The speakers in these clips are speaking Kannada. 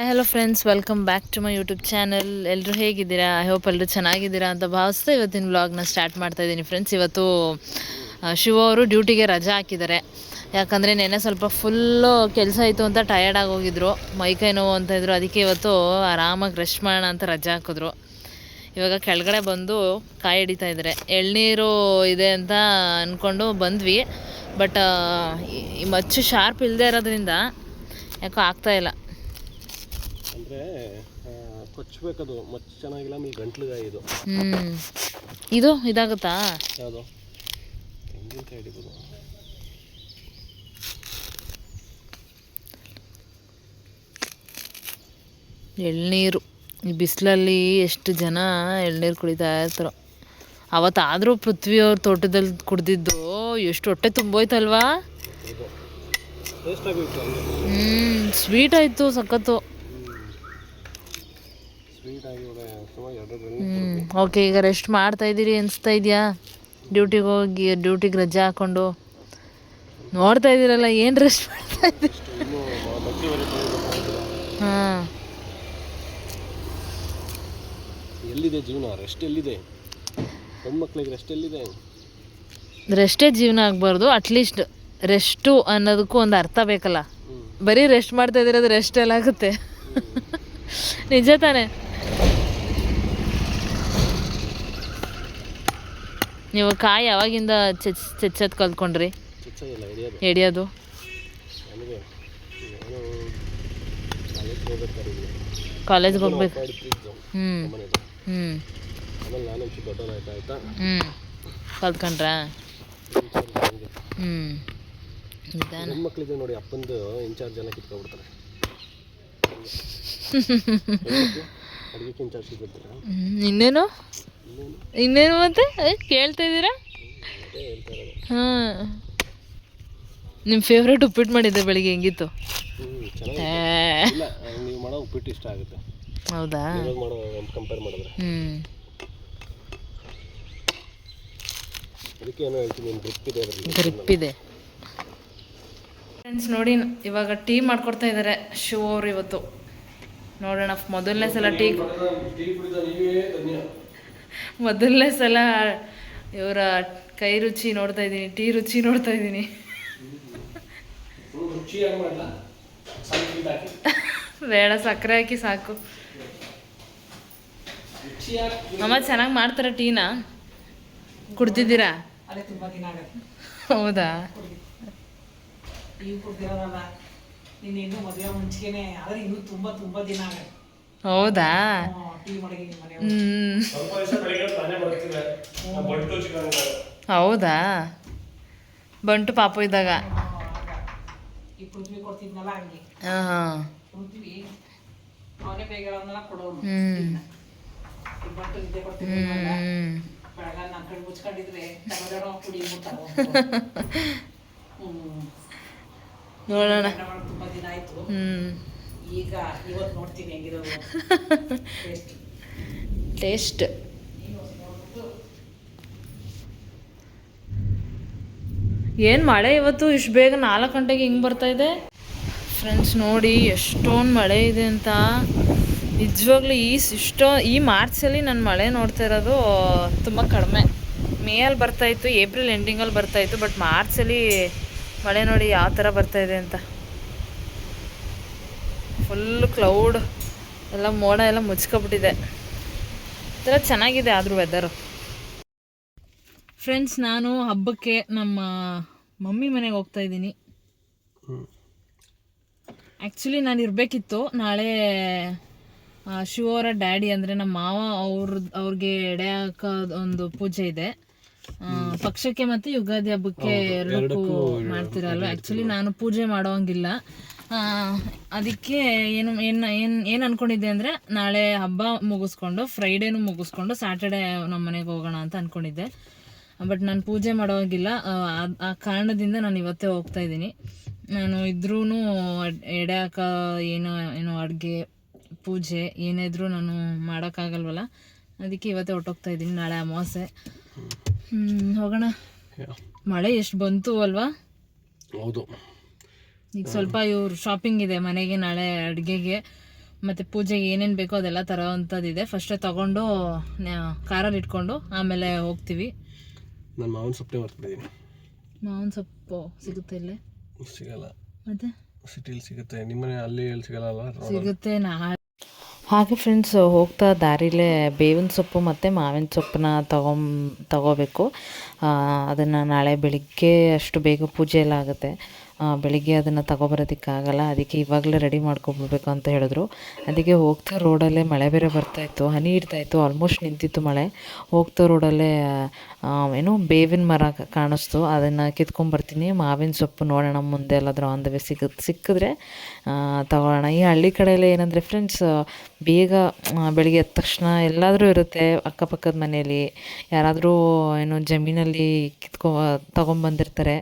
Hi hello friends, welcome back to my YouTube channel. ಎಲ್ಲರೂ ಹೇಗಿದ್ದೀರಾ? ಐ ಹೋಪ್ ಎಲ್ಲರೂ ಚೆನ್ನಾಗಿದ್ದೀರಾ ಅಂತ ಭಾವಿಸ್ತಾ ಇವತ್ತಿನ ವ್ಲಾಗ್ನ ಸ್ಟಾರ್ಟ್ ಮಾಡ್ತಾಯಿದ್ದೀನಿ ಫ್ರೆಂಡ್ಸ್. ಇವತ್ತು ಶಿವ ಅವರು ಡ್ಯೂಟಿಗೆ ರಜಾ ಹಾಕಿದ್ದಾರೆ. ಯಾಕಂದರೆ ನೆನ್ನೆ ಸ್ವಲ್ಪ ಫುಲ್ಲು ಕೆಲಸ ಇತ್ತು ಅಂತ ಟಯರ್ಡ್ ಆಗೋಗಿದ್ರು, ಮೈಕೈ ನೋವು ಅಂತ ಇದ್ರು. ಅದಕ್ಕೆ ಇವತ್ತು ಆರಾಮಾಗಿ ರೆಸ್ಟ್ ಮಾಡೋಣ ಅಂತ ರಜಾ ಹಾಕಿದ್ರು. ಇವಾಗ ಕೆಳಗಡೆ ಬಂದು ಕಾಯಿ ಹಿಡಿತಾ ಇದ್ದಾರೆ. ಎಳ್ನೀರು ಇದೆ ಅಂತ ಅಂದ್ಕೊಂಡು ಬಂದ್ವಿ, ಬಟ್ ಈ ಮಚ್ಚು ಶಾರ್ಪ್ ಇಲ್ಲದೆ ಇರೋದ್ರಿಂದ ಯಾಕೋ ಆಗ್ತಾಯಿಲ್ಲ. ಅಂದರೆ ಕೊಚ್ಚಬೇಕದು ಮಚ್ಚು ಚೆನ್ನಾಗಿಲ್ಲ, ಆಮೇಲೆ ಗಂಟ್ಲಿಗೆ ಇದು ಇದು ಇದಾಗುತ್ತಾ? ಯಾವುದು ತೆಂಗಿನಕಾಯಿ ಹಿಡಿಬೋದು. ಎಳ್ನೀರು ಈ ಬಿಸಿಲಲ್ಲಿ ಎಷ್ಟು ಜನ ಎಳ್ನೀರು ಕುಡಿತಾ ಇರ್ತಾರೋ. ಅವತ್ತಾದರೂ ಪೃಥ್ವಿಯವ್ರ ತೋಟದಲ್ಲಿ ಕುಡ್ದಿದ್ದು ಎಷ್ಟು ಹೊಟ್ಟೆ ತುಂಬೋಯ್ತಲ್ವಾ. ಸ್ವೀಟ್ ಆಯಿತು, ಸಖತ್ತು. ಓಕೆ, ಈಗ ರೆಸ್ಟ್ ಮಾಡ್ತಾ ಇದ್ದೀರಿ ಅನಿಸ್ತಾ ಇದೆಯಾ? ಡ್ಯೂಟಿಗೆ ಹೋಗಿ ಡ್ಯೂಟಿಗೆ ರಜೆ ಹಾಕ್ಕೊಂಡು ನೋಡ್ತಾ ಇದ್ದೀರಲ್ಲ, ಏನು ರೆಸ್ಟ್ ಮಾಡ್ತಾ ಇದ್ದೀರಿ? ಹಾಂ, ಎಲ್ಲಿದೆ ಜೀವನ? ರೆಸ್ಟ್ ಎಲ್ಲಿದೆ? ಹೆಣ್ಮಕ್ಳಿಗೆ ರೆಸ್ಟ್ ಎಲ್ಲಿದೆ? ರೆಸ್ಟೇ ಜೀವನ ಆಗಬಾರ್ದು. ಅಟ್ಲೀಸ್ಟ್ ರೆಸ್ಟು ಅನ್ನೋದಕ್ಕೂ ಒಂದು ಅರ್ಥ ಬೇಕಲ್ಲ. ಬರೀ ರೆಸ್ಟ್ ಮಾಡ್ತಾ ಇದ್ದೀರದು ರೆಸ್ಟ್ ಎಲ್ಲ ಆಗುತ್ತೆ? ನಿಜ ತಾನೆ? ನೀವು ಕಾಯಿ ಯಾವಾಗಿಂದ ಚೆಚ್ಚೋದು ಕಲ್ತ್ಕೊಂಡ್ರಿ? ಹಿಡಿಯೋದು ಕಾಲೇಜ್ಗೆ ಹೋಗ್ಬೇಕು. ಕಲ್ತ್ಕೊಂಡ್ರಾ? ಹೆಣ್ಮಕ್ಳಿಗೆ ನೋಡಿ, ಅಪ್ಪಂದು ಇನ್ಚಾರ್ಜ್ ಎಲ್ಲ ಕಿತ್ಕೊಬಿಡ್ತಾರೆ. ಅಡುಗೆ ಇನ್ಚಾರ್ಜ್ ಸಿಗುತ್ತಾರೆ. ಇನ್ನೇನು ಮತ್ತೆ ಕೇಳ್ತಾ ಇದ್ದೀರಾ? ಹಾಂ, ನಿಮ್ಮ ಫೇವ್ರೇಟ್ ಉಪ್ಪಿಟ್ಟು ಮಾಡಿದ್ದೆ ಬೆಳಿಗ್ಗೆ, ಹೆಂಗಿತ್ತು? ನೀವು ಮಾಡೋ ಉಪ್ಪಿಟ್ಟು ಇಷ್ಟ ಆಗುತ್ತೆ. ಹೌದಾ? ಮಾಡೋ ಕಂಪೇರ್ ಮಾಡಿದ್ರೆ ಅದಕ್ಕೆ ಏನೋ ಹೇಳ್ತೀನಿ, ಗ್ರಿಪ್ ಇದೆ ಫ್ರೆಂಡ್ಸ್. ನೋಡಿ, ಇವಾಗ ಟೀ ಮಾಡ್ಕೊಡ್ತಾ ಇದ್ದಾರೆ ಶಿವ ಅವರು ಇವತ್ತು. ನೋಡೋಣ, ಮೊದಲನೇ ಸಲ ಇವರ ಕೈ ರುಚಿ ನೋಡ್ತಾ ಇದ್ದೀನಿ, ಟೀ ರುಚಿ ನೋಡ್ತಾ ಇದ್ದೀನಿ. ಬೇಡ, ಸಕ್ಕರೆ ಹಾಕಿ ಸಾಕು. ಅಮ್ಮ ಚೆನ್ನಾಗಿ ಮಾಡ್ತಾರೆ ಟೀನ. ಕುಡ್ತಿದ್ದೀರಾ? ಹೌದಾ? ಹೌದಾ? ಹೌದಾ? ಬಂಟು ಪಾಪು ಇದ್ದಾಗ. ಹಾಂ, ನೋಡೋಣ. ಟೇಸ್ಟ್ ಏನು ಮಳೆ ಇವತ್ತು ಇಷ್ಟು ಬೇಗ 4 ಗಂಟೆಗೆ ಹಿಂಗೆ ಬರ್ತಾ ಇದೆ ಫ್ರೆಂಡ್ಸ್. ನೋಡಿ ಎಷ್ಟೊಂದು ಮಳೆ ಇದೆ ಅಂತ. ನಿಜವಾಗ್ಲೂ ಈ ಮಾರ್ಚಲ್ಲಿ ನಾನು ಮಳೆ ನೋಡ್ತಾ ಇರೋದು ತುಂಬ ಕಡಿಮೆ. ಮೇಯಲ್ಲಿ ಬರ್ತಾಯಿತ್ತು, ಏಪ್ರಿಲ್ ಎಂಡಿಂಗಲ್ಲಿ ಬರ್ತಾಯಿತ್ತು, ಬಟ್ ಮಾರ್ಚಲ್ಲಿ ಮಳೆ ನೋಡಿ ಯಾವ ಥರ ಬರ್ತಾಯಿದೆ ಅಂತ. ಫುಲ್ಲು ಕ್ಲೌಡ್ ಎಲ್ಲ, ಮೋಡ ಎಲ್ಲ ಮುಚ್ಕೊಬಿಟ್ಟಿದೆ. ಈ ಥರ ಚೆನ್ನಾಗಿದೆ ಆದರೂ ವೆದರು. ಫ್ರೆಂಡ್ಸ್, ನಾನು ಹಬ್ಬಕ್ಕೆ ನಮ್ಮ ಮಮ್ಮಿ ಮನೆಗೆ ಹೋಗ್ತಾ ಇದ್ದೀನಿ. ಆ್ಯಕ್ಚುಲಿ ನಾನು ಇರಬೇಕಿತ್ತು ನಾಳೆ. ಶಿವವರ ಡ್ಯಾಡಿ ಅಂದರೆ ನಮ್ಮ ಮಾವ ಅವ್ರಿಗೆ ಎಡೆ ಹಾಕೋದು ಒಂದು ಪೂಜೆ ಇದೆ. ಪಕ್ಷಕ್ಕೆ ಮತ್ತು ಯುಗಾದಿ ಹಬ್ಬಕ್ಕೆ ಎರಡಕ್ಕೂ ಮಾಡ್ತಿರಲ್ವ. ಆ್ಯಕ್ಚುಲಿ ನಾನು ಪೂಜೆ ಮಾಡೋಂಗಿಲ್ಲ. ಅದಕ್ಕೆ ಏನು ಅಂದ್ಕೊಂಡಿದ್ದೆ ಅಂದರೆ, ನಾಳೆ ಹಬ್ಬ ಮುಗಿಸ್ಕೊಂಡು ಫ್ರೈಡೇನೂ ಮುಗಿಸ್ಕೊಂಡು ಸ್ಯಾಟರ್ಡೇ ನಮ್ಮ ಮನೆಗೆ ಹೋಗೋಣ ಅಂತ ಅಂದ್ಕೊಂಡಿದ್ದೆ. ಬಟ್ ನಾನು ಪೂಜೆ ಮಾಡೋಂಗಿಲ್ಲ. ಆ ಕಾರಣದಿಂದ ನಾನು ಇವತ್ತೇ ಹೋಗ್ತಾ ಇದ್ದೀನಿ. ನಾನು ಇದ್ರೂ ಎಡೆ ಹಾಕೋ ಏನೋ ಅಡುಗೆ ಪೂಜೆ ಏನಿದ್ರೂ ನಾನು ಮಾಡೋಕ್ಕಾಗಲ್ವಲ್ಲ, ಅದಕ್ಕೆ ಇವತ್ತೇ ಹೊರಟೋಗ್ತಾ ಇದ್ದೀನಿ. ನಾಳೆ ಅಮಾವಾಸ್ಯೆ. ಹೋಗೋಣ. ಮಳೆ ಎಷ್ಟು ಬಂತು ಅಲ್ವಾ? ಹೌದು. ಈಗ ಸ್ವಲ್ಪ ಇವ್ರು ಶಾಪಿಂಗ್ ಇದೆ ಮನೆಗೆ, ನಾಳೆ ಅಡುಗೆಗೆ ಮತ್ತು ಪೂಜೆಗೆ ಏನೇನು ಬೇಕೋ ಅದೆಲ್ಲ ತರೋವಂಥದ್ದಿದೆ. ಫಸ್ಟೇ ತೊಗೊಂಡು ಕಾರಲ್ಲಿ ಇಟ್ಕೊಂಡು ಆಮೇಲೆ ಹೋಗ್ತೀವಿ. ನಾನು ಮಾವಿನ ಸೊಪ್ಪೇ ಮರ್ತಿದ್ದೀನಿ. ಮಾವಿನ ಸೊಪ್ಪು ಸಿಗುತ್ತೆ ಇಲ್ಲೇ? ಸಿಗಲ್ಲ. ಮತ್ತೆ ಸಿಟಿಲಿ ಸಿಗುತ್ತೆ, ನಿಮ್ಮನೆ ಅಲ್ಲಿ ಎಲ್ಲಿ ಸಿಗಲ್ಲ? ಸಿಗುತ್ತೆ. ಹಾಗೆ ಫ್ರೆಂಡ್ಸ್, ಹೋಗ್ತಾ ದಾರಿಲೇ ಬೇವಿನ ಸೊಪ್ಪು ಮತ್ತು ಮಾವಿನ ಸೊಪ್ಪನ್ನ ತಗೋಬೇಕು. ಅದನ್ನು ನಾಳೆ ಬೆಳಿಗ್ಗೆ ಅಷ್ಟು ಬೇಗ ಪೂಜೆ ಎಲ್ಲ ಆಗುತ್ತೆ. ಬೆಳಿಗ್ಗೆ ಅದನ್ನು ತಗೊಬರೋದಕ್ಕಾಗಲ್ಲ, ಅದಕ್ಕೆ ಇವಾಗಲೇ ರೆಡಿ ಮಾಡ್ಕೊಬಿಡ್ಬೇಕು ಅಂತ ಹೇಳಿದ್ರು. ಅದಕ್ಕೆ ಹೋಗ್ತಾ ರೋಡಲ್ಲೇ ಮಳೆ ಬೇರೆ ಬರ್ತಾಯಿತ್ತು, ಹನಿ ಇಡ್ತಾಯಿತ್ತು, ಆಲ್ಮೋಸ್ಟ್ ನಿಂತಿತ್ತು ಮಳೆ. ಹೋಗ್ತಾ ರೋಡಲ್ಲೇ ಏನೋ ಬೇವಿನ ಮರ ಕಾಣಿಸ್ತು, ಅದನ್ನು ಕಿತ್ಕೊಂಬರ್ತೀನಿ. ಮಾವಿನ ಸೊಪ್ಪು ನೋಡೋಣ ಮುಂದೆ ಎಲ್ಲಾದರೂ ಆನ್ ದ ವೇ ಸಿಕ್ಕಿದ್ರೆ ತಗೊಳ್ಳೋಣ. ಈ ಹಳ್ಳಿ ಕಡೆಯಲ್ಲೇ ಏನಂದರೆ ಫ್ರೆಂಡ್ಸ್, ಬೇಗ ಬೆಳಿಗ್ಗೆ ಎದ್ದ ತಕ್ಷಣ ಎಲ್ಲಾದರೂ ಇರುತ್ತೆ. ಅಕ್ಕಪಕ್ಕದ ಮನೆಯಲ್ಲಿ ಯಾರಾದರೂ ಏನೋ ಜಮೀನಲ್ಲಿ ತೊಗೊಂಬಂದಿರ್ತಾರೆ,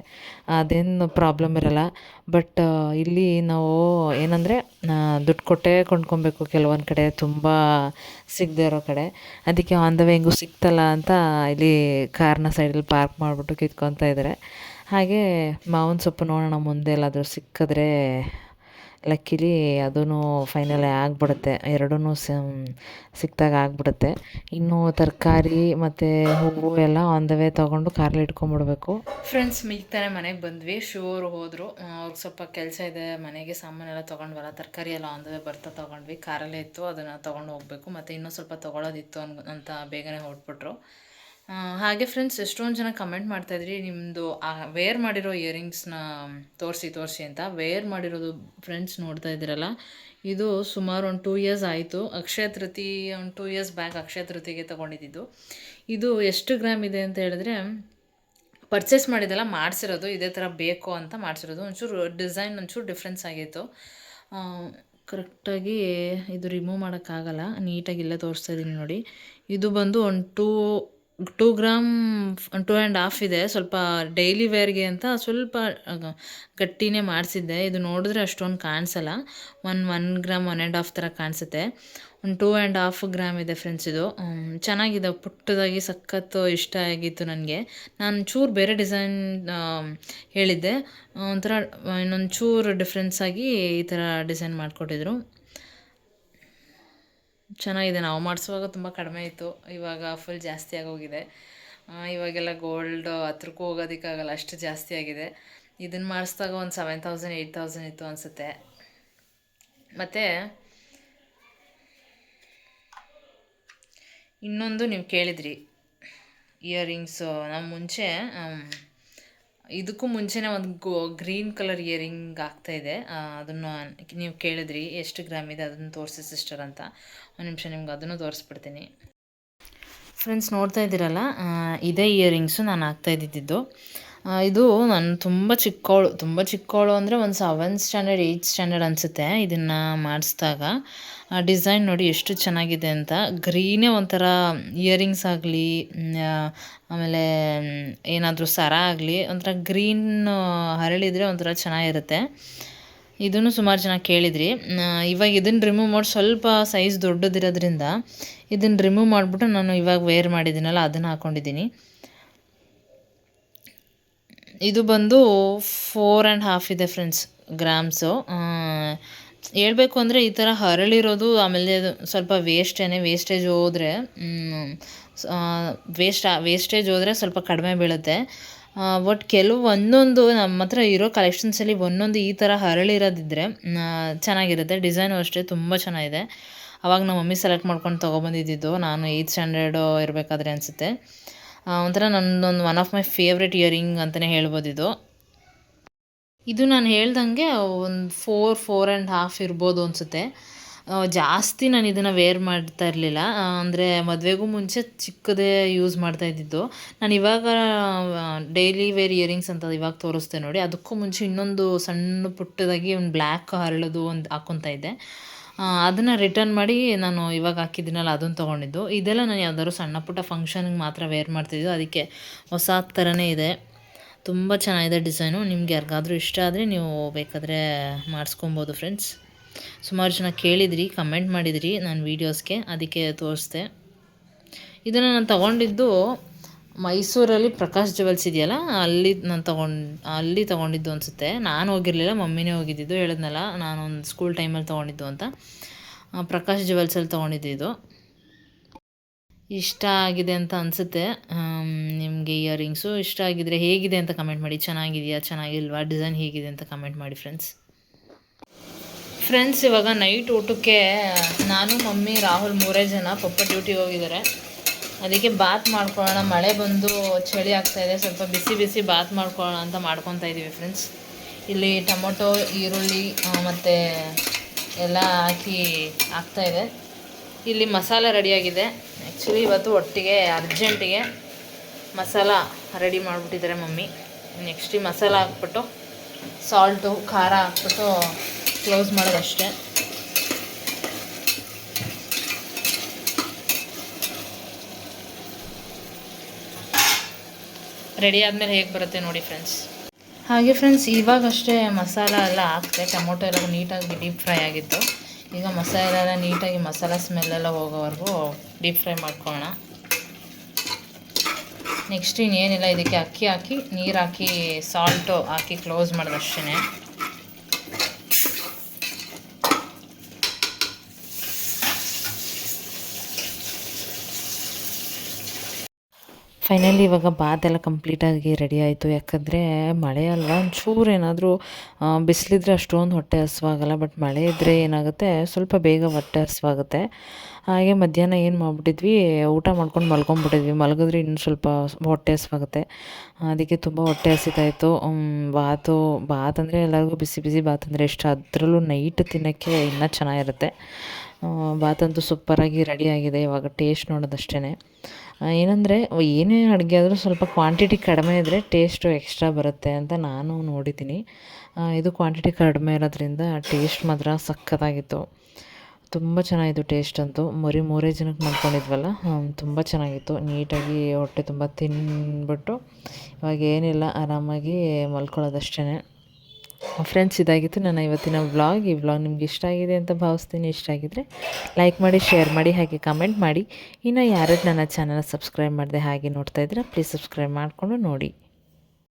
ಅದೇನು ಪ್ರಾಬ್ಲಮ್ ಇರಲ್ಲ. ಬಟ್ ಇಲ್ಲಿ ನಾವು ಏನಂದರೆ ದುಡ್ಡು ಕೊಟ್ಟೇ ಕೊಂಡ್ಕೊಬೇಕು ಕೆಲವೊಂದು ಕಡೆ, ತುಂಬ ಸಿಗದೇ ಇರೋ ಕಡೆ. ಅದಕ್ಕೆ ಆನ್ ದ ವೇ ಹೆಂಗೂ ಸಿಕ್ತಲ್ಲ ಅಂತ ಇಲ್ಲಿ ಕಾರ್ನ ಸೈಡಲ್ಲಿ ಪಾರ್ಕ್ ಮಾಡಿಬಿಟ್ಟು ಕಿತ್ಕೊತಾ ಇದ್ದಾರೆ. ಹಾಗೆ ಮಾವಿನ ಸೊಪ್ಪು ನೋಡೋಣ ಮುಂದೆ ಎಲ್ಲಾದರೂ ಸಿಕ್ಕಿದ್ರೆ. ಲಕ್ಕಿಲಿ ಅದೂ ಫೈನಲ್ ಆಗ್ಬಿಡುತ್ತೆ, ಎರಡೂ ಸಿಕ್ಕಿದಾಗ ಆಗ್ಬಿಡುತ್ತೆ. ಇನ್ನು ತರಕಾರಿ ಮತ್ತು ಹೂವು ಎಲ್ಲ ಆನ್ ದ ವೇ ತೊಗೊಂಡು ಕಾರಲ್ಲಿ ಇಟ್ಕೊಂಬಿಡ್ಬೇಕು. ಫ್ರೆಂಡ್ಸ್, ಮಿಗ್ತಾನೆ ಮನೆಗೆ ಬಂದ್ವಿ. ಶಿವರು ಹೋದರು, ಅವ್ರಿಗೆ ಸ್ವಲ್ಪ ಕೆಲಸ ಇದೆ, ಮನೆಗೆ ಸಾಮಾನೆಲ್ಲ ತೊಗೊಂಡ್ವಲ್ಲ, ತರಕಾರಿ ಎಲ್ಲ ಆನ್ ದ ವೇ ಬರ್ತಾ ತೊಗೊಂಡ್ವಿ. ಕಾರಲ್ಲೇ ಇತ್ತು, ಅದನ್ನು ತೊಗೊಂಡು ಹೋಗಬೇಕು. ಮತ್ತು ಇನ್ನೂ ಸ್ವಲ್ಪ ತೊಗೊಳೋದಿತ್ತು ಅಂತ ಬೇಗನೆ ಹೊರಟ್ಬಿಟ್ರು. ಹಾಗೆ ಫ್ರೆಂಡ್ಸ್, ಎಷ್ಟೊಂದು ಜನ ಕಮೆಂಟ್ ಮಾಡ್ತಾಯಿದ್ರಿ, ನಿಮ್ಮದು ವೇರ್ ಮಾಡಿರೋ ಇಯರಿಂಗ್ಸ್ನ ತೋರಿಸಿ ಅಂತ. ವೇರ್ ಮಾಡಿರೋದು ಫ್ರೆಂಡ್ಸ್ ನೋಡ್ತಾ ಇದ್ದೀರಲ್ಲ, ಇದು ಸುಮಾರು ಒಂದು 2 ಇಯರ್ಸ್ ಆಯಿತು. ಅಕ್ಷಯ ತೃತೀಯ ಒಂದು 2 ಇಯರ್ಸ್ ಬ್ಯಾಕ್ ಅಕ್ಷಯ ತೃತೀಯಗೆ ತೊಗೊಂಡಿದ್ದು. ಇದು ಎಷ್ಟು ಗ್ರಾಮ್ ಇದೆ ಅಂತ ಹೇಳಿದ್ರೆ, ಪರ್ಚೇಸ್ ಮಾಡಿದ್ದೆಲ್ಲ ಮಾಡಿಸಿರೋದು, ಇದೇ ಥರ ಬೇಕು ಅಂತ ಮಾಡಿಸಿರೋದು. ಒಂಚೂರು ಡಿಸೈನ್ ಒಂಚೂರು ಡಿಫ್ರೆನ್ಸ್ ಆಗಿತ್ತು. ಕರೆಕ್ಟಾಗಿ ಇದು ರಿಮೂವ್ ಮಾಡೋಕ್ಕಾಗಲ್ಲ, ನೀಟಾಗಿ ಇಲ್ಲೇ ತೋರಿಸ್ತಾ ಇದ್ದೀನಿ ನೋಡಿ. ಇದು ಬಂದು ಒಂದು 2 ಗ್ರಾಮ್ 2.5 ಇದೆ. ಸ್ವಲ್ಪ ಡೈಲಿ ವೇರ್ಗೆ ಅಂತ ಸ್ವಲ್ಪ ಗಟ್ಟಿನೇ ಮಾಡಿಸಿದ್ದೆ. ಇದು ನೋಡಿದ್ರೆ ಅಷ್ಟೊಂದು ಕಾಣಿಸಲ್ಲ, 1 ಗ್ರಾಮ್ 1.5 ಥರ ಕಾಣಿಸುತ್ತೆ. ಒಂದು 2.5 ಗ್ರಾಮ್ ಇದೆ ಫ್ರೆಂಡ್ಸ್. ಇದು ಚೆನ್ನಾಗಿದೆ, ಪುಟ್ಟದಾಗಿ ಸಖತ್ತು ಇಷ್ಟ ಆಗಿತ್ತು ನನಗೆ. ನಾನು ಚೂರು ಬೇರೆ ಡಿಸೈನ್ ಹೇಳಿದ್ದೆ, ಒಂಥರ ಇನ್ನೊಂದು ಚೂರು ಡಿಫ್ರೆನ್ಸ್ ಆಗಿ ಈ ಥರ ಡಿಸೈನ್ ಮಾಡಿಕೊಟ್ಟಿದ್ರು. ಚೆನ್ನಾಗಿದೆ. ನಾವು ಮಾಡಿಸುವಾಗ ತುಂಬ ಕಡಿಮೆ ಇತ್ತು, ಇವಾಗ ಫುಲ್ ಜಾಸ್ತಿ ಆಗೋಗಿದೆ. ಇವಾಗೆಲ್ಲ ಗೋಲ್ಡ್ ಹತ್ರಕ್ಕೂ ಹೋಗೋದಕ್ಕಾಗಲ್ಲ, ಅಷ್ಟು ಜಾಸ್ತಿ ಆಗಿದೆ. ಇದನ್ನು ಮಾಡಿಸಿದಾಗ ಒಂದು 7,000 8,000 ಇತ್ತು ಅನಿಸುತ್ತೆ. ಮತ್ತು ಇನ್ನೊಂದು ನೀವು ಕೇಳಿದ್ರಿ ಇಯರಿಂಗ್ಸು, ನಾವು ಮುಂಚೆ ಇದಕ್ಕೂ ಮುಂಚೆನೇ ಒಂದು ಗ್ರೀನ್ ಕಲರ್ ಇಯರಿಂಗ್ ಆಗ್ತಾಯಿದೆ. ಅದನ್ನು ನೀವು ಕೇಳಿದ್ರಿ ಎಷ್ಟು ಗ್ರಾಮ್ ಇದೆ ಅದನ್ನು ತೋರಿಸಿ ಸಿಸ್ಟರ್ ಅಂತ. ಒಂದು ನಿಮಿಷ ನಿಮ್ಗೆ ಅದನ್ನು ತೋರಿಸ್ಬಿಡ್ತೀನಿ. ಫ್ರೆಂಡ್ಸ್, ನೋಡ್ತಾ ಇದ್ದೀರಲ್ಲ, ಇದೇ ಇಯರಿಂಗ್ಸು ನಾನು ಹಾಕ್ತಾಯಿದ್ದಿದ್ದು. ಇದು ನಾನು ತುಂಬ ಚಿಕ್ಕವಳು ಅಂದರೆ ಒಂದು 7th ಸ್ಟ್ಯಾಂಡರ್ಡ್ 8th ಸ್ಟ್ಯಾಂಡರ್ಡ್ ಅನಿಸುತ್ತೆ ಇದನ್ನು ಮಾಡಿಸಿದಾಗ. ಡಿಸೈನ್ ನೋಡಿ ಎಷ್ಟು ಚೆನ್ನಾಗಿದೆ ಅಂತ. ಗ್ರೀನೇ ಒಂಥರ ಇಯರಿಂಗ್ಸ್ ಆಗಲಿ, ಆಮೇಲೆ ಏನಾದರೂ ಸರ ಆಗಲಿ, ಒಂಥರ ಗ್ರೀನ್ ಹರಳಿದರೆ ಒಂಥರ ಚೆನ್ನಾಗಿರುತ್ತೆ. ಇದನ್ನು ಸುಮಾರು ಜನ ಕೇಳಿದ್ರಿ. ಇವಾಗ ಇದನ್ನು ರಿಮೂವ್ ಮಾಡಿ, ಸ್ವಲ್ಪ ಸೈಜ್ ದೊಡ್ಡದಿರೋದ್ರಿಂದ ಇದನ್ನು ರಿಮೂವ್ ಮಾಡಿಬಿಟ್ಟು ನಾನು ಇವಾಗ ವೇರ್ ಮಾಡಿದ್ದೀನಲ್ಲ ಅದನ್ನು ಹಾಕ್ಕೊಂಡಿದ್ದೀನಿ. ಇದು ಬಂದು 4.5 ಇದೆ ಫ್ರೆಂಡ್ಸ್ ಗ್ರಾಮ್ಸು. ಹೇಳ್ಬೇಕು ಅಂದರೆ ಈ ಥರ ಹರಳಿರೋದು, ಆಮೇಲೆ ಸ್ವಲ್ಪ ವೇಸ್ಟೇಜ್ ಹೋದರೆ ವೇಸ್ಟೇಜ್ ಹೋದರೆ ಸ್ವಲ್ಪ ಕಡಿಮೆ ಬೀಳುತ್ತೆ. ಬಟ್ ಒಂದೊಂದು ನಮ್ಮ ಹತ್ರ ಇರೋ ಕಲೆಕ್ಷನ್ಸಲ್ಲಿ ಒಂದೊಂದು ಈ ಥರ ಹರಳಿರೋದಿದ್ದರೆ ಚೆನ್ನಾಗಿರುತ್ತೆ. ಡಿಸೈನು ಅಷ್ಟೇ ತುಂಬ ಚೆನ್ನಾಗಿದೆ. ಅವಾಗ ನಮ್ಮ ಮಮ್ಮಿ ಸೆಲೆಕ್ಟ್ ಮಾಡ್ಕೊಂಡು ತೊಗೊಬಂದಿದ್ದು, ನಾನು 8th ಸ್ಟ್ಯಾಂಡರ್ಡು ಇರಬೇಕಾದ್ರೆ ಅನಿಸುತ್ತೆ. ಒಂಥರ ನನ್ನೊಂದು one of my favourite earring ಅಂತಲೇ ಹೇಳ್ಬೋದು ಇದು. ಇದು ನಾನು ಹೇಳ್ದಂಗೆ ಒಂದು 4.5 ಇರ್ಬೋದು ಅನಿಸುತ್ತೆ. ಜಾಸ್ತಿ ನಾನು ಇದನ್ನು ವೇರ್ ಮಾಡ್ತಾ ಇರಲಿಲ್ಲ, ಅಂದರೆ ಮದುವೆಗೂ ಮುಂಚೆ ಚಿಕ್ಕದೇ ಯೂಸ್ ಮಾಡ್ತಾ ಇದ್ದಿದ್ದು. ನಾನು ಇವಾಗ ಡೈಲಿ ವೇರ್ ಇಯರಿಂಗ್ಸ್ ಅಂತ ಇವಾಗ ತೋರಿಸ್ತೆ ನೋಡಿ, ಅದಕ್ಕೂ ಮುಂಚೆ ಇನ್ನೊಂದು ಸಣ್ಣ ಪುಟ್ಟದಾಗಿ ಒಂದು ಬ್ಲ್ಯಾಕ್ ಹರಳೋದು ಒಂದು ಹಾಕ್ಕೊತಾ ಇದ್ದೆ. ಅದನ್ನು ರಿಟರ್ನ್ ಮಾಡಿ ನಾನು ಇವಾಗ ಹಾಕಿದ್ದೀನಲ್ಲ ಅದನ್ನು ತೊಗೊಂಡಿದ್ದು. ಇದೆಲ್ಲ ನಾನು ಯಾವ್ದಾದ್ರು ಸಣ್ಣ ಪುಟ್ಟ ಫಂಕ್ಷನ್ಗೆ ಮಾತ್ರ ವೇರ್ ಮಾಡ್ತಿದ್ದು, ಅದಕ್ಕೆ ಹೊಸ ಥರನೇ ಇದೆ. ತುಂಬ ಚೆನ್ನಾಗಿದೆ ಡಿಸೈನು. ನಿಮ್ಗೆ ಯಾರಿಗಾದ್ರೂ ಇಷ್ಟ ಆದರೆ ನೀವು ಬೇಕಾದರೆ ಮಾಡಿಸ್ಕೊಬೋದು ಫ್ರೆಂಡ್ಸ್. ಸುಮಾರು ಜನ ಕೇಳಿದ್ರಿ, ಕಮೆಂಟ್ ಮಾಡಿದ್ರಿ ನಾನು ವೀಡಿಯೋಸ್ಗೆ, ಅದಕ್ಕೆ ತೋರಿಸ್ದೆ. ಇದನ್ನು ನಾನು ತೊಗೊಂಡಿದ್ದು ಮೈಸೂರಲ್ಲಿ ಪ್ರಕಾಶ್ ಜುವೆಲ್ಸ್ ಇದೆಯಲ್ಲ, ಅಲ್ಲಿ ತೊಗೊಂಡಿದ್ದು ಅನಿಸುತ್ತೆ. ನಾನು ಹೋಗಿರಲಿಲ್ಲ, ಮಮ್ಮಿನೇ ಹೋಗಿದ್ದಿದ್ದು. ಹೇಳಿದ್ನಲ್ಲ ನಾನು ಒಂದು ಸ್ಕೂಲ್ ಟೈಮಲ್ಲಿ ತೊಗೊಂಡಿದ್ದು ಅಂತ. ಪ್ರಕಾಶ್ ಜುವೆಲ್ಸಲ್ಲಿ ತೊಗೊಂಡಿದ್ದು ಇದು. ಇಷ್ಟ ಆಗಿದೆ ಅಂತ ಅನಿಸುತ್ತೆ ನಿಮಗೆ. ಇಯರಿಂಗ್ಸು ಇಷ್ಟ ಆಗಿದ್ರೆ ಹೇಗಿದೆ ಅಂತ ಕಮೆಂಟ್ ಮಾಡಿ. ಚೆನ್ನಾಗಿದೆಯಾ ಚೆನ್ನಾಗಿಲ್ವಾ, ಡಿಸೈನ್ ಹೇಗಿದೆ ಅಂತ ಕಮೆಂಟ್ ಮಾಡಿ ಫ್ರೆಂಡ್ಸ್. ಇವಾಗ ನೈಟ್ ಊಟಕ್ಕೆ ನಾನು, ಮಮ್ಮಿ, ರಾಹುಲ್ 3 ಜನ. ಪಪ್ಪ ಡ್ಯೂಟಿಗೆ ಹೋಗಿದ್ದಾರೆ. ಅದಕ್ಕೆ ಬಾತ್ ಮಾಡ್ಕೊಳ್ಳೋಣ. ಮಳೆ ಬಂದು ಚಳಿ ಆಗ್ತಾಯಿದೆ, ಸ್ವಲ್ಪ ಬಿಸಿ ಬಿಸಿ ಬಾತ್ ಮಾಡ್ಕೊಳ್ಳೋಣ ಅಂತ ಮಾಡ್ಕೊತಾ ಇದ್ದೀವಿ ಫ್ರೆಂಡ್ಸ್. ಇಲ್ಲಿ ಟೊಮೊಟೊ, ಈರುಳ್ಳಿ ಮತ್ತು ಎಲ್ಲ ಹಾಕಿ ಆಗ್ತಾಯಿದೆ. ಇಲ್ಲಿ ಮಸಾಲ ರೆಡಿಯಾಗಿದೆ. ಆ್ಯಕ್ಚುಲಿ ಇವತ್ತು ಒಟ್ಟಿಗೆ ಅರ್ಜೆಂಟಿಗೆ ಮಸಾಲ ರೆಡಿ ಮಾಡಿಬಿಟ್ಟಿದ್ದಾರೆ ಮಮ್ಮಿ. ನೆಕ್ಸ್ಟ್ ಈ ಮಸಾಲ ಹಾಕ್ಬಿಟ್ಟು ಸಾಲ್ಟು ಖಾರ ಹಾಕ್ಬಿಟ್ಟು ಕ್ಲೋಸ್ ಮಾಡೋದಷ್ಟೇ. ರೆಡಿ ಆದಮೇಲೆ ಹೇಗೆ ಬರುತ್ತೆ ನೋಡಿ ಫ್ರೆಂಡ್ಸ್. ಹಾಗೆ ಫ್ರೆಂಡ್ಸ್, ಇವಾಗಷ್ಟೇ ಮಸಾಲ ಎಲ್ಲ ಹಾಕ್ತೆ. ಟೊಮೊಟೊ ಎಲ್ಲ ನೀಟಾಗಿ ಡೀಪ್ ಫ್ರೈ ಆಗಿತ್ತು. ಈಗ ಮಸಾಲ ಎಲ್ಲ ನೀಟಾಗಿ ಮಸಾಲ ಸ್ಮೆಲ್ಲೆಲ್ಲ ಹೋಗೋವರೆಗೂ ಡೀಪ್ ಫ್ರೈ ಮಾಡ್ಕೊಳ್ಳೋಣ. ನೆಕ್ಸ್ಟ್ ಇನ್ನೇನಿಲ್ಲ, ಇದಕ್ಕೆ ಅಕ್ಕಿ ಹಾಕಿ ನೀರು ಹಾಕಿ ಸಾಲ್ಟು ಹಾಕಿ ಕ್ಲೋಸ್ ಮಾಡೋದಷ್ಟೇ. ಫೈನಲಿ ಇವಾಗ ಬಾತ್ ಎಲ್ಲ ಕಂಪ್ಲೀಟಾಗಿ ರೆಡಿ ಆಯಿತು. ಯಾಕಂದರೆ ಮಳೆ ಅಲ್ವಾ, ಒಂಚೂರು ಏನಾದರೂ ಬಿಸಿಲಿದ್ರೆ ಅಷ್ಟೊಂದು ಹೊಟ್ಟೆ ಹಸಿವಾಗಲ್ಲ. ಬಟ್ ಮಳೆ ಇದ್ದರೆ ಏನಾಗುತ್ತೆ, ಸ್ವಲ್ಪ ಬೇಗ ಹೊಟ್ಟೆ ಹಸಿವಾಗುತ್ತೆ. ಹಾಗೆ ಮಧ್ಯಾಹ್ನ ಏನು ಮಾಡಿಬಿಟ್ಟಿದ್ವಿ, ಊಟ ಮಾಡ್ಕೊಂಡು ಮಲ್ಕೊಂಡ್ಬಿಟ್ಟಿದ್ವಿ. ಮಲಗಿದ್ರೆ ಇನ್ನೂ ಸ್ವಲ್ಪ ಹೊಟ್ಟೆ ಹಸಿವಾಗುತ್ತೆ. ಅದಕ್ಕೆ ತುಂಬ ಹೊಟ್ಟೆ ಹಸಿತಾಯಿತ್ತು. ಬಾತ್ ಅಂದರೆ ಎಲ್ಲರಿಗೂ ಬಿಸಿ ಬಿಸಿ ಬಾತ್ ಅಂದರೆ ಇಷ್ಟ. ಅದರಲ್ಲೂ ನೈಟ್ ತಿನ್ನೋಕ್ಕೆ ಇನ್ನೂ ಚೆನ್ನಾಗಿರುತ್ತೆ. ಬಾತಂತೂ ಸೂಪರಾಗಿ ರೆಡಿಯಾಗಿದೆ. ಇವಾಗ ಟೇಸ್ಟ್ ನೋಡೋದಷ್ಟೇ. ಏನಂದರೆ ಏನೇ ಅಡುಗೆ ಆದರೂ ಸ್ವಲ್ಪ ಕ್ವಾಂಟಿಟಿ ಕಡಿಮೆ ಇದ್ದರೆ ಟೇಸ್ಟು ಎಕ್ಸ್ಟ್ರಾ ಬರುತ್ತೆ ಅಂತ ನಾನು ನೋಡಿದ್ದೀನಿ. ಇದು ಕ್ವಾಂಟಿಟಿ ಕಡಿಮೆ ಇರೋದ್ರಿಂದ ಟೇಸ್ಟ್ ಮಾತ್ರ ಸಖತ್ತಾಗಿತ್ತು. ತುಂಬ ಚೆನ್ನಾಗಿತ್ತು ಟೇಸ್ಟ್ ಅಂತೂ. 3 ಜನಕ್ಕೆ ಮಾಡ್ಕೊಂಡಿದ್ವಲ್ಲ, ತುಂಬ ಚೆನ್ನಾಗಿತ್ತು. ನೀಟಾಗಿ ಹೊಟ್ಟೆ ತುಂಬ ತಿಂದ್ಬಿಟ್ಟು ಇವಾಗ ಏನಿಲ್ಲ, ಆರಾಮಾಗಿ ಮಲ್ಕೊಳ್ಳೋದಷ್ಟೇ. ಫ್ರೆಂಡ್ಸ್, ಇದಾಗಿತ್ತು ನನ್ನ ಇವತ್ತಿನ ವ್ಲಾಗ್. ಈ ವ್ಲಾಗ್ ನಿಮ್ಗೆ ಇಷ್ಟ ಆಗಿದೆ ಅಂತ ಭಾವಿಸ್ತೀನಿ. ಇಷ್ಟ ಆಗಿದ್ದರೆ ಲೈಕ್ ಮಾಡಿ, ಶೇರ್ ಮಾಡಿ, ಹಾಗೆ ಕಮೆಂಟ್ ಮಾಡಿ. ಇನ್ನು ಯಾರು ನನ್ನ ಚಾನಲ್ ಸಬ್ಸ್ಕ್ರೈಬ್ ಮಾಡಿದೆ ಹಾಗೆ ನೋಡ್ತಾ ಇದ್ದೀರಾ, ಪ್ಲೀಸ್ ಸಬ್ಸ್ಕ್ರೈಬ್ ಮಾಡಿಕೊಂಡು ನೋಡಿ.